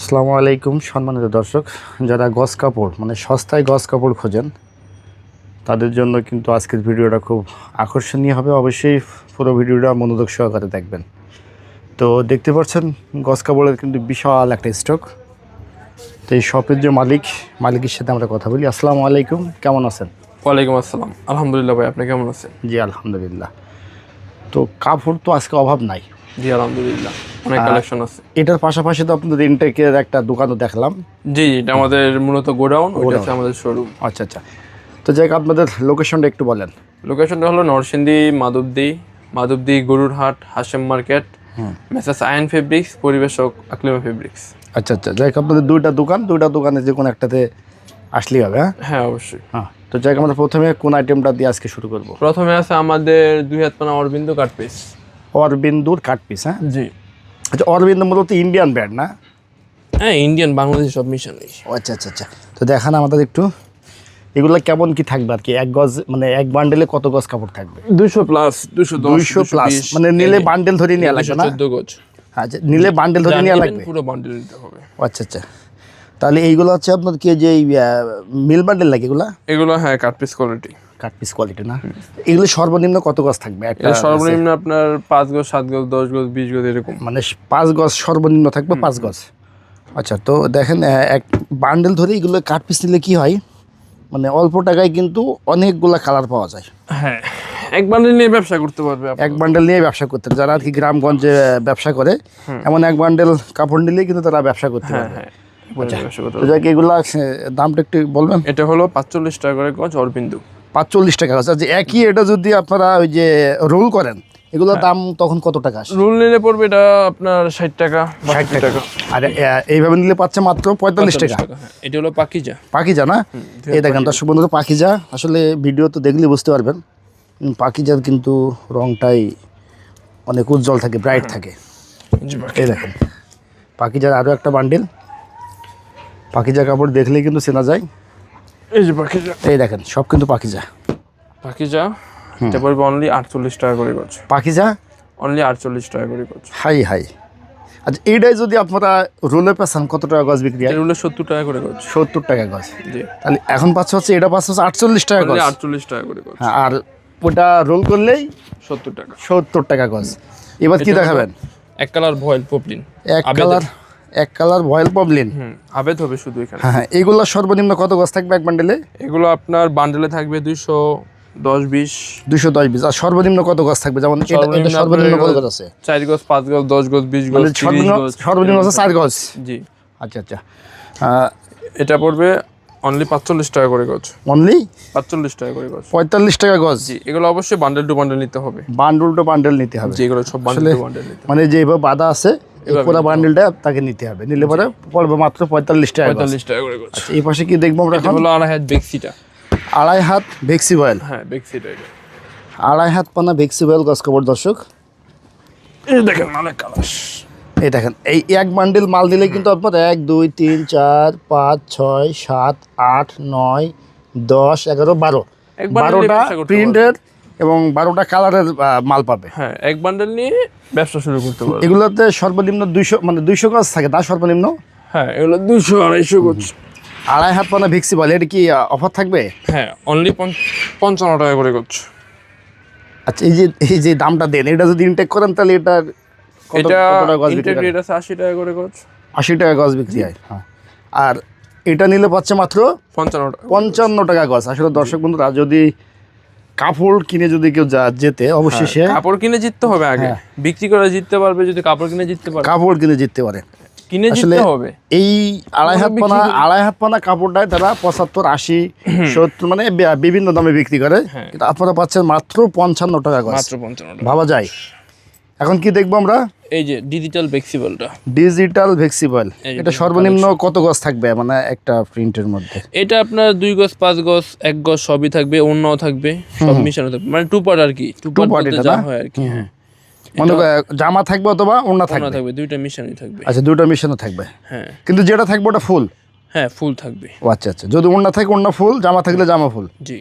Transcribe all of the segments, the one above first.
আসসালামু আলাইকুম সম্মানিত দর্শক, যারা গজ কাপড় মানে সস্তায় গজ কাপড় খোঁজেন তাদের জন্য কিন্তু আজকের ভিডিওটা খুব আকর্ষণীয় হবে। অবশ্যই পুরো ভিডিওটা মনোযোগ সহকারে দেখবেন। তো দেখতে পাচ্ছেন গজ কাপড়ের কিন্তু বিশাল একটা স্টক। তো এই শপের যে মালিকের সাথে আমরা কথা বলি। আসসালামু আলাইকুম, কেমন আছেন? ওয়ালাইকুম আসসালাম, আলহামদুলিল্লাহ ভাই, আপনি কেমন আছেন? জি আলহামদুলিল্লাহ। তো কাপড় তো আজকে অভাব নাই। জি আলহামদুলিল্লাহ, অনেক কালেকশন আছে। এটার পাশাপাশি তো আপনাদের ইনটেকের একটা দোকানও দেখলাম। জি, এটা আমাদের মূলত গোডাউন, ওটা হচ্ছে আমাদের শোরুম। আচ্ছা আচ্ছা, তো যাই হোক আপনাদের লোকেশনটা একটু বলেন। লোকেশনটা হলো নরসিংদী, মাধবদী গরুরহাট, Hashem market, messrs Ayan fabrics, পরিবেশক আকলিমা ফেব্রিক্স। আচ্ছা আচ্ছা, যাই হোক আপনাদের দুইটা দোকানে যে কোনো একটাতে আসলেই হবে। হ্যাঁ অবশ্যই। হ্যাঁ, তো যাই হোক আমরা প্রথমে কোন আইটেমটা দিয়ে আজকে শুরু করব? প্রথমে আছে আমাদের 2 হাত পানা অরবিন্দু কাট পিস। অরবিন্দুর কাট পিস। হ্যাঁ জি। আচ্ছা, অরবিন্দু মূলত ইন্ডিয়ান ব্র্যান্ড না? হ্যাঁ, ইন্ডিয়ান বাংলাদেশ সব মিশানো। আচ্ছা আচ্ছা আচ্ছা, তো দেখান আমাদের একটু এগুলো কেমন কি থাকবে আর কি। এক গজ মানে এক বান্ডেলে কত গজ কাপড় থাকবে? 200 প্লাস, 200 প্লাস, মানে নিলে বান্ডেল ধরে নিয়ে লাগবে না? 14 গজ। আচ্ছা, নিলে বান্ডেল ধরে নিয়ে লাগবে, পুরো বান্ডেল নিতে হবে। আচ্ছা আচ্ছা, তাহলে এইগুলো হচ্ছে আপনার কি যে মিল বান্ডেল লাগে এগুলা? এগুলো হ্যাঁ cut piece quality. Cut piece quality না? এগুলো সর্বনিম্ন কত গজ থাকবে? একটা সর্বনিম্ন আপনার 5 গজ, 7 গজ, 10 গজ, 20 গজ এরকম। মানে 5 গজ সর্বনিম্ন থাকবে, 5 গজ। আচ্ছা, তো দেখেন এক বান্ডেল ধরে এগুলো কাট পিস নিলে কি হয়, মানে অল্প টাকায় কিন্তু অনেকগুলা কালার পাওয়া যায়। হ্যাঁ, এক বান্ডেল নিয়ে ব্যবসা করতে পারবে। এক বান্ডেল নিয়ে ব্যবসা করতে, যারা আর কি গ্রামগঞ্জে ব্যবসা করে এমন এক বান্ডেল কাপড় নিলেই কিন্তু তারা ব্যবসা করতে পারবে। তো যাক, এগুলা দামটা একটু বলবেন? এটা হলো 45 টাকা করে গজ অরবিন্দু। 45 টাকা গজ। আচ্ছা, একই এটা যদি আপনারা ওই যে রোল করেন এগুলোর দাম তখন কত টাকা আসে? রোল নিলে পড়বে এটা আপনার 60 টাকা, 60 টাকা। আর এইভাবে নিলে পাচ্ছে মাত্র 45 টাকা। এটা হলো পাকিজা। পাকিজা না? এই দেখেন দর্শক বন্ধুরা, পাকিজা আসলে ভিডিও তো দেখলে বুঝতে পারবেন। পাকিজার কিন্তু রংটাই অনেক উজ্জ্বল থাকে, ব্রাইট থাকে। এই দেখেন পাকিজার আরও একটা বান্ডেল। পাকিজা কাপড় দেখলেই কিন্তু চেনা যায়। এই যে পাকিজা, এই দেখেন সব কিন্তু পাকিজা। এটা পড়বে অনলি 48 টাকা করে গজ। পাকিজা অনলি 48 টাকা করে গজ। High high. আচ্ছা, এইটাই যদি আপনারা রোলে পেছান কত টাকা গজ বিক্রি হয়? রোলে 70 টাকা করে গজ। 70 টাকা গজ। জি। তাহলে এখন পাচ্ছে হচ্ছে এটা পাচ্ছে 48 টাকা গজ। 48 টাকা করে গজ। হ্যাঁ, আর ওটা রোল করলেই 70 টাকা। 70 টাকা গজ। এবার কি দেখাবেন? এক কালার ভয়েল পপলিন। এক কালার ভয়েল পপলিন। আবেদ হবে শুধু এখানে। হ্যাঁ, এইগুলো সর্বনিম্ন কত গজ থাকবে এক বান্ডেলে? এগুলো আপনার বান্ডেলে থাকবে 210-20। 210-20। আর সর্বনিম্ন কত গজ থাকবে? যেমন এটা সর্বনিম্ন কত গজ আছে? 4 গজ, 5 গজ, 10 গজ, 20 গজ, 30 গজ। সর্বনিম্ন আছে 4 গজ। জি। আচ্ছা আচ্ছা, এটা পড়বে অনলি 45 টাকা করে গজ। অনলি 45 টাকা করে গজ। 45 টাকা গজ। জি, এগুলো অবশ্যই বান্ডেল টু বান্ডেল নিতে হবে। বান্ডেল টু বান্ডেল নিতে হবে। জি, এগুলো সব বান্ডেল টু বান্ডেল নিতে হবে। মানে যেভাবে বাঁধা আছে এই পুরো বান্ডেলটা তাকে নিতে হবে। নিলে পরে পড়বে মাত্র 45 টাকা গজ। 45 টাকা করে গজ। আচ্ছা, এই পাশে কি দেখবো আমরা? এটা হলো আড়াই হাত বেক্সিটা। আড়াই হাত ভেক্সি বয়েল। হ্যাঁ, বেক্সিটা এটা। আড়াই হাত পানা ভেক্সি বয়েল গজ কাপড় দর্শক। এই দেখেন অনেক কালার। এই দেখেন এই এক বান্ডেল মাল দিলে কিন্তু আপনার 1 2 3 4 5 6 7 8 9 10 11 12 12টা প্রিন্টের এবং 12টা কালারের মাল পাবে। হ্যাঁ, এক বান্ডেল নিয়ে ব্যবসা শুরু করতে পারবে। এগুলোতে সর্বনিম্ন 200 মানে 200 গজ থাকে না সর্বনিম্ন? হ্যাঁ, এগুলো 200-250 গজ। আড়াই হাত পানা ভেক্সি বয়েল, এটা কি অফার থাকবে? হ্যাঁ, অনলি 55 টাকা করে গজ। আচ্ছা, এই যে দামটা দেন, এটা যদি ইনটেক করেন তাহলে এটা এটা ইন্টারগ্রেট আছে 80 টাকা করে গজ। 80 টাকা গজ বিক্রি হয়। হ্যাঁ, আর এটা নিলে পাচ্ছে মাত্র 55 টাকা গজ। আসলে দর্শক বন্ধুরা, যদি কাপড় কিনে যদি কেউ যেতে অবশ্যই সে কাপড় কিনে জিততে হবে আগে। বিক্রি করে জিততে পারবে যদি কাপড় কিনে জিততে পারে। কাপড় কিনে জিততে পারে, কিনে জিততে হবে। এই আড়াই হাত পানা কাপড়টায় তারা 75 80 70 মানে বিভিন্ন দামে বিক্রি করে, কিন্তু আপনারা পাচ্ছেন মাত্র 55 টাকা গজ। মাত্র 55 টাকা। ভাবা যায়। এখন কি দেখবো আমরা? এই যে ডিজিটাল ফ্লেক্সিবলটা। ডিজিটাল ফ্লেক্সিবল, এটা সর্বনিম্ন কত গজ থাকবে মানে একটা প্রিন্টের মধ্যে? এটা আপনার 2 গজ, 5 গজ, 1 গজ সবই থাকবে, অন্যও থাকবে, সব মিশানো থাকবে। মানে টু পার্ট আর কি। টু পার্ট এটা যা হয় আর কি। হ্যাঁ, মানে জামা থাকবে অথবা ওড়না থাকবে, দুইটা মিশানোই থাকবে। আচ্ছা, দুটো মিশানো থাকবে। হ্যাঁ, কিন্তু যেটা থাকবে ওটা ফুল? হ্যাঁ, ফুল থাকবে। ও আচ্ছা আচ্ছা, যদি ওড়না থাকে ওড়না ফুল, জামা থাকলে জামা ফুল। জি।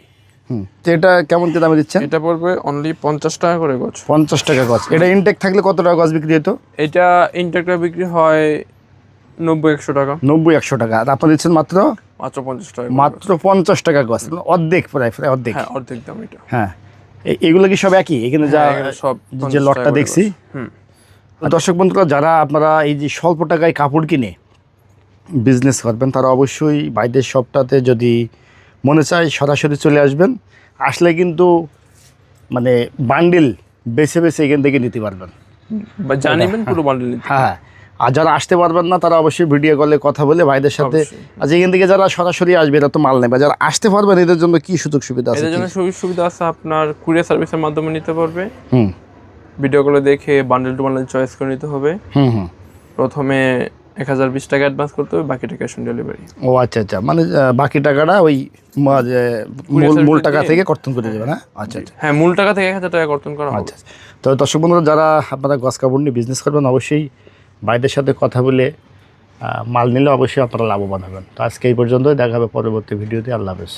তো এটা কেমন কি দামে দিচ্ছেন? এটা পড়বে অনলি 50 টাকা করে গজ। 50 টাকা গজ। এটা ইনটেক থাকলে কত টাকা গজ বিক্রি হতো? এটা ইনটেকটা বিক্রি হয় 90-100 টাকা। 90-100 টাকা, আর আপনারা দিচ্ছেন মাত্র মাত্র 50 টাকা। মাত্র 50 টাকা গজ, অর্ধেক, প্রায় অর্ধেক। হ্যাঁ, অর্ধেক দাম এটা। হ্যাঁ, এগুলো কি সব একই এখানে যা হ্যাঁ, এগুলো সব যে 50 লটটা টাকা করে দেখছি? গজ। দর্শক বন্ধুরা, যারা আপনারা এই যে স্বল্প টাকায় কাপড় কিনে বিজনেস করবেন, তারা অবশ্যই ভাইদের শপটাতে যদি মনে চায় সরাসরি চলে আসবেন। আসলে কিন্তু মানে বান্ডিল বেছে বেছে এখান থেকে নিতে পারবেন। বা জানিবেন পুরো বান্ডেল নিতে। হ্যাঁ, আর যারা আসতে পারবেন না, তারা অবশ্যই ভিডিও কলে কথা বলে ভাইদের সাথে, অবশ্যই। আর এখান থেকে যারা সরাসরি আসবে এরা তো মাল নেবে, যারা আসতে পারবেন এদের জন্য কি সুযোগ সুবিধা আছে? এদের জন্য সুবিধা আছে, আপনার কুরিয়ার সার্ভিসের মাধ্যমে নিতে পারবে। হুম ভিডিও কলে দেখে বান্ডেল টু বান্ডেল চয়েস করে নিতে হবে। হুম। প্রথমে 1020 টাকা অ্যাডভান্স করতে হবে, বাকিটা ক্যাশ অন ডেলিভারি। ও আচ্ছা আচ্ছা, মানে বাকি টাকাটা ওই যে মূল টাকা থেকে কর্তন করে দেবেন? হ্যাঁ, আচ্ছা আচ্ছা। হ্যাঁ, মূল টাকা থেকে 1000 টাকা কর্তন করা হবে। আচ্ছা, তো দর্শক বন্ধুরা, যারা আপনারা গজ কাপড় নিয়ে বিজনেস করবেন, অবশ্যই ভাইদের সাথে কথা বলে মাল নিলে অবশ্যই আপনারা লাভবান হবেন। তো আজকে এই পর্যন্তই, দেখা হবে পরবর্তী ভিডিওতে। আল্লাহ হাফেজ।